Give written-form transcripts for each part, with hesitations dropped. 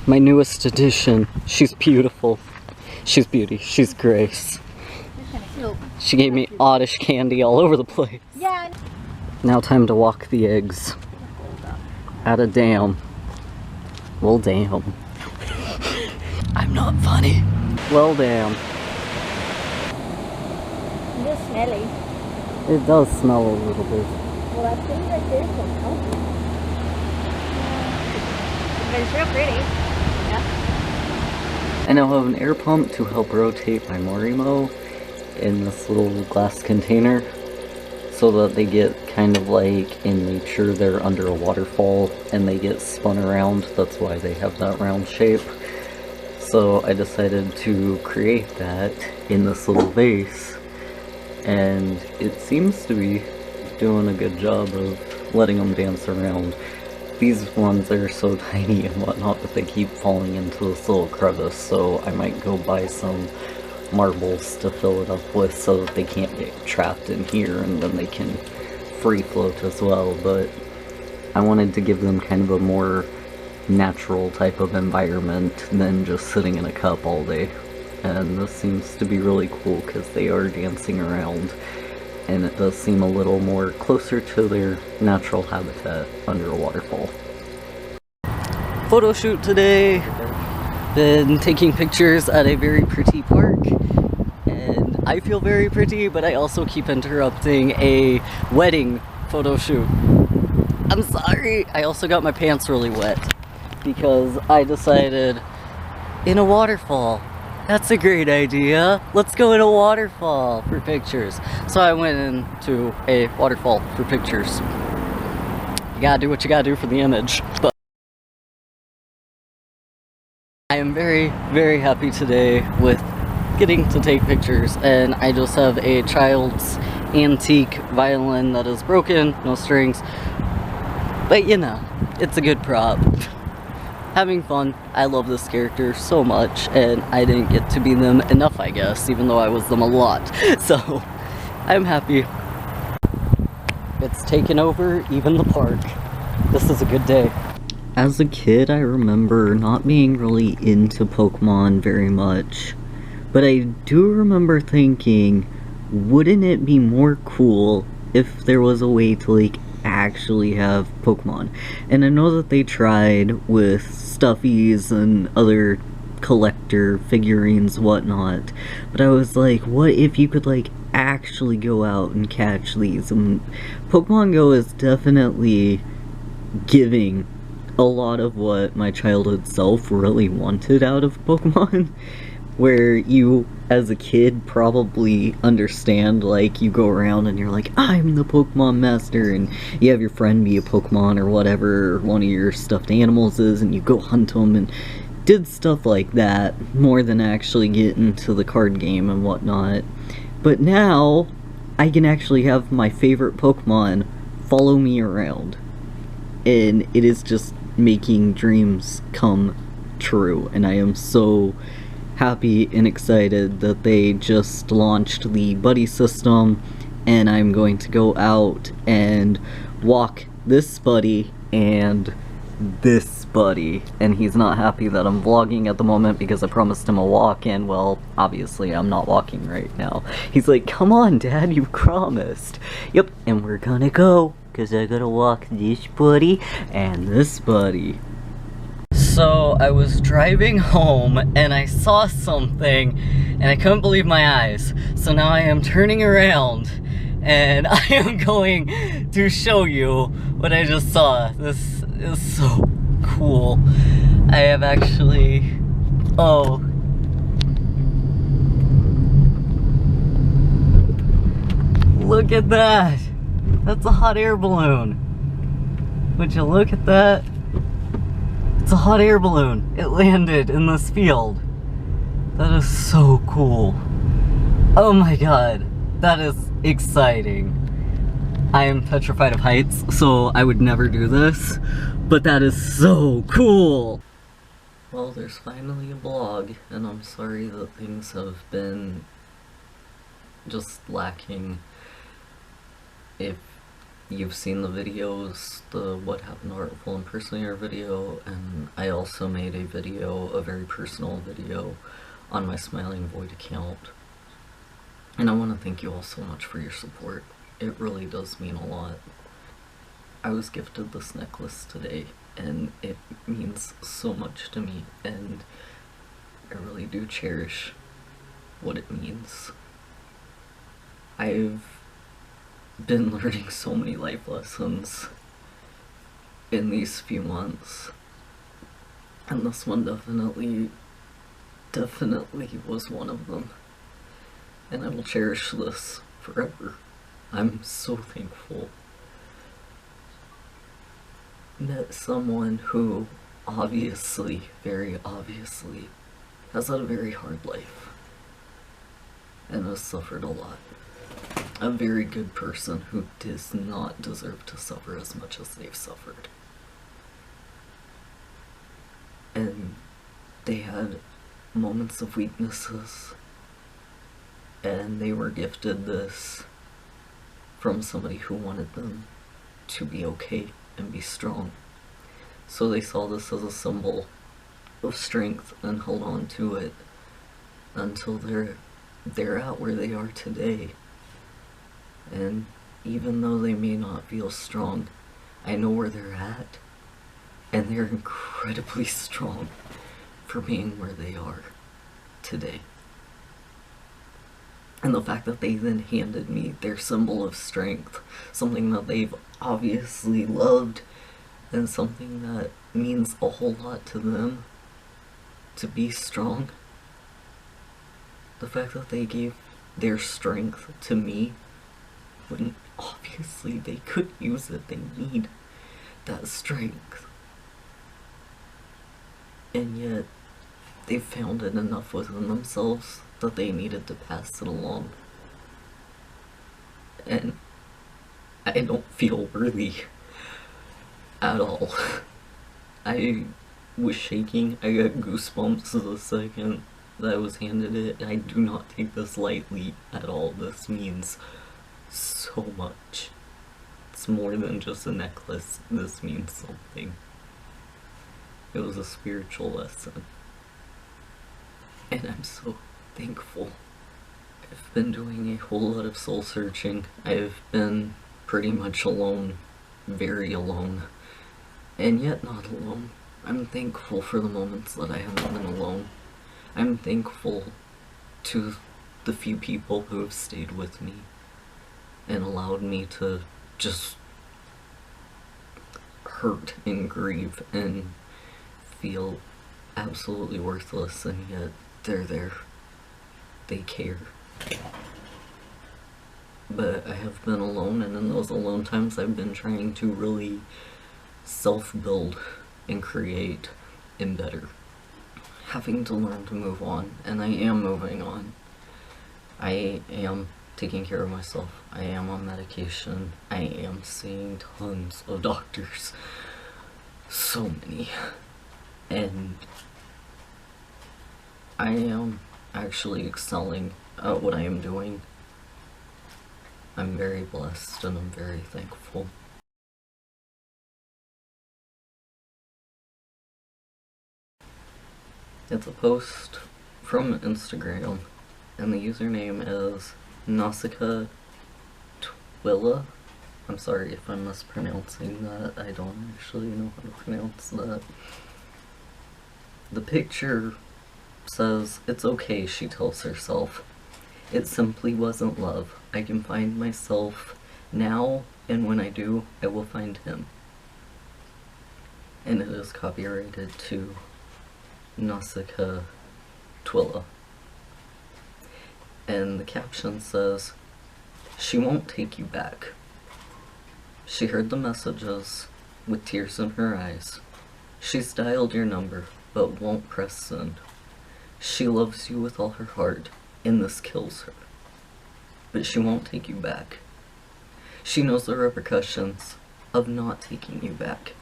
My newest addition. She's beautiful. She's beauty. She's grace. She gave me oddish candy all over the place. Yeah. Now time to walk the eggs. At a dam. Well, damn. I'm not funny. Well, damn. It's just smelly. It does smell a little bit. Well, I think that there's some healthy. But it's real pretty. Yeah. I now have an air pump to help rotate my Morimo in this little glass container so that they get kind of like in nature they're under a waterfall and they get spun around. That's why they have that round shape. So I decided to create that in this little vase, and it seems to be doing a good job of letting them dance around. These ones are so tiny and whatnot, but they keep falling into this little crevice, so I might go buy some marbles to fill it up with so that they can't get trapped in here and then they can free float as well. But I wanted to give them kind of a more natural type of environment than just sitting in a cup all day. And this seems to be really cool because they are dancing around and it does seem a little more closer to their natural habitat under a waterfall. Photo shoot today. Been taking pictures at a very pretty park, and I feel very pretty, but I also keep interrupting a wedding photo shoot. I'm sorry. I also got my pants really wet because I decided in a waterfall. That's a great idea. Let's go in a waterfall for pictures. So I went into a waterfall for pictures. You gotta do what you gotta do for the image. But I am very, very happy today with getting to take pictures, and I just have a child's antique violin that is broken, no strings. But you know, it's a good prop. Having fun. I love this character so much, and I didn't get to be them enough, I guess, even though I was them a lot. So, I'm happy. It's taken over even the park. This is a good day. As a kid, I remember not being really into Pokemon very much, but I do remember thinking, wouldn't it be more cool if there was a way to, like, actually have Pokemon? And I know that they tried with stuffies and other collector figurines, whatnot, but I was like, what if you could, like, actually go out and catch these? And Pokemon Go is definitely giving a lot of what my childhood self really wanted out of Pokemon, where you, as a kid, probably understand, like, you go around and you're like, I'm the Pokemon master, and you have your friend be a Pokemon or whatever one of your stuffed animals is, and you go hunt them, and did stuff like that, more than actually get into the card game and whatnot. But now, I can actually have my favorite Pokemon follow me around, and it is just making dreams come true, and I am so happy and excited that they just launched the buddy system, and I'm going to go out and walk this buddy and this buddy, and he's not happy that I'm vlogging at the moment because I promised him a walk, and well, obviously I'm not walking right now. He's like, come on Dad, you promised. Yep, and we're gonna go, because I gotta walk this buddy and this buddy. So I was driving home and I saw something and I couldn't believe my eyes. So now I am turning around and I am going to show you what I just saw. This is so cool. I have actually, oh. Look at that. That's a hot air balloon. Would you look at that? It's a hot air balloon. It landed in this field. That is so cool. Oh my god. That is exciting. I am petrified of heights, so I would never do this. But that is so cool. Well, there's finally a vlog, and I'm sorry that things have been just lacking. If you've seen the videos, the What Happened to Artful Impersonator video, and I also made a video, a very personal video, on my Smiling Void account. And I want to thank you all so much for your support. It really does mean a lot. I was gifted this necklace today, and it means so much to me, and I really do cherish what it means. I've been learning so many life lessons in these few months, and this one definitely was one of them, and I will cherish this forever. I'm so thankful. Met someone who obviously, very obviously, has had a very hard life and has suffered a lot. A very good person who does not deserve to suffer as much as they've suffered. And they had moments of weaknesses, and they were gifted this from somebody who wanted them to be okay and be strong. So they saw this as a symbol of strength and held on to it until they're at where they are today. And even though they may not feel strong, I know where they're at, and they're incredibly strong for being where they are today. And the fact that they then handed me their symbol of strength, something that they've obviously loved, and something that means a whole lot to them, to be strong. The fact that they gave their strength to me, when obviously they could use it, they need that strength. And yet, they found it enough within themselves that they needed to pass it along. And I don't feel worthy at all. I was shaking, I got goosebumps the second that I was handed it. I do not take this lightly at all. This means so much. It's more than just a necklace. This means something. It was a spiritual lesson. And I'm so thankful. I've been doing a whole lot of soul searching. I've been pretty much alone, very alone, and yet not alone. I'm thankful for the moments that I haven't been alone. I'm thankful to the few people who have stayed with me and allowed me to just hurt and grieve and feel absolutely worthless, and yet they're there. They care. But I have been alone, and in those alone times I've been trying to really self-build and create and better. Having to learn to move on, and I am moving on. I am taking care of myself. I am on medication. I am seeing tons of doctors. So many. And I am actually excelling at what I am doing. I'm very blessed and I'm very thankful. It's a post from Instagram, and the username is Nausicaa Twilla. I'm sorry if I'm mispronouncing that. I don't actually know how to pronounce that. The picture says, "It's okay," she tells herself. "It simply wasn't love. I can find myself now, and when I do, I will find him." And it is copyrighted to Nausicaa Twilla. And the caption says, "She won't take you back. She heard the messages with tears in her eyes. She's dialed your number, but won't press send. She loves you with all her heart, and this kills her. But she won't take you back. She knows the repercussions of not taking you back.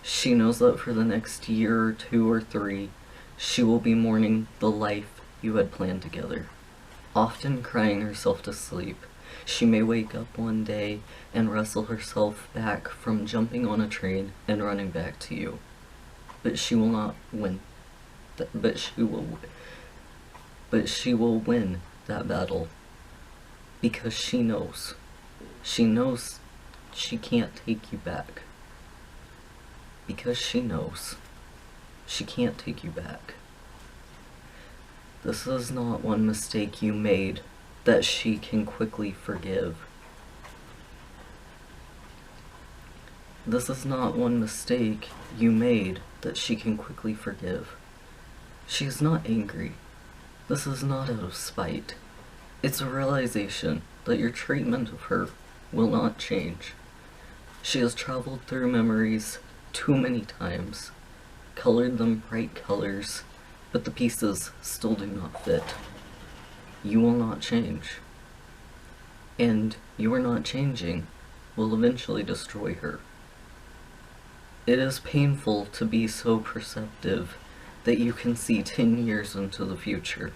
She knows that for the next year or 2 or 3, she will be mourning the life you had planned together, often crying herself to sleep, She may wake up one day and wrestle herself back from jumping on a train and running back to you. But she will not win. But she will win that battle. Because she knows. She knows she can't take you back. Because she knows she can't take you back. This is not one mistake you made that she can quickly forgive. This is not one mistake you made that she can quickly forgive. She is not angry. This is not out of spite. It's a realization that your treatment of her will not change. She has traveled through memories too many times, colored them bright colors, but the pieces still do not fit. You will not change. And your not changing will eventually destroy her. It is painful to be so perceptive that you can see 10 years into the future.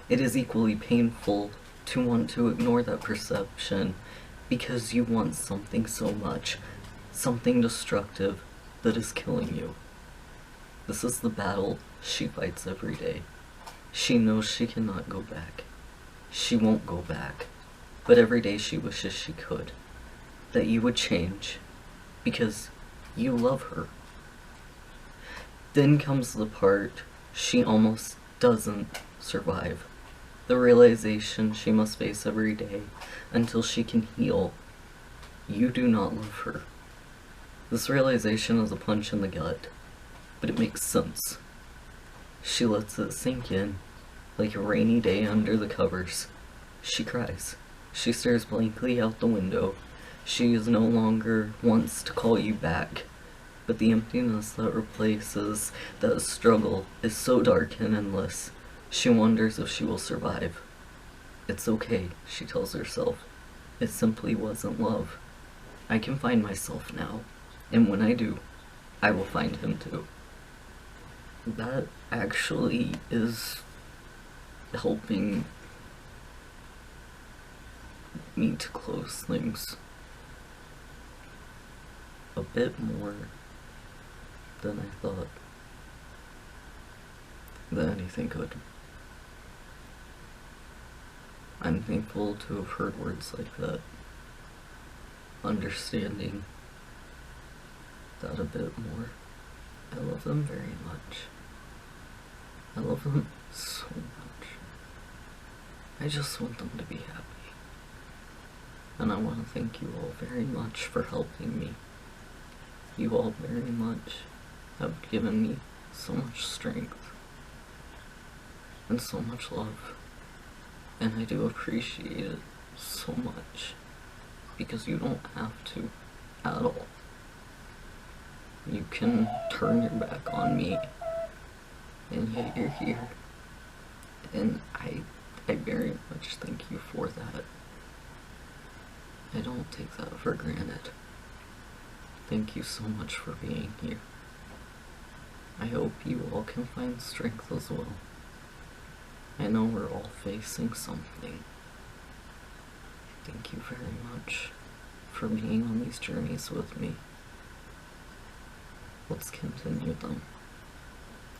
It is equally painful to want to ignore that perception because you want something so much, something destructive that is killing you. This is the battle she fights every day. She knows she cannot go back. She won't go back. But every day she wishes she could. That you would change. Because you love her. Then comes the part she almost doesn't survive. The realization she must face every day until she can heal. You do not love her. This realization is a punch in the gut, but it makes sense. She lets it sink in, like a rainy day under the covers. She cries. She stares blankly out the window. She is no longer wants to call you back, but the emptiness that replaces that struggle is so dark and endless. She wonders if she will survive. It's okay, she tells herself. It simply wasn't love. I can find myself now, and when I do, I will find him too. That actually is helping me to close things a bit more than I thought that anything could. I'm thankful to have heard words like that, understanding that a bit more. I love them very much. I love them so much. I just want them to be happy. And I want to thank you all very much for helping me. You all very much have given me so much strength and so much love. And I do appreciate it so much, because you don't have to at all. You can turn your back on me, and yet you're here. And I very much thank you for that. I don't take that for granted. Thank you so much for being here. I hope you all can find strength as well. I know we're all facing something. Thank you very much for being on these journeys with me. Let's continue them.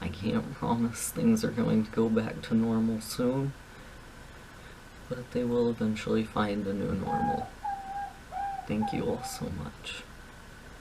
I can't promise things are going to go back to normal soon, but they will eventually find a new normal. Thank you all so much.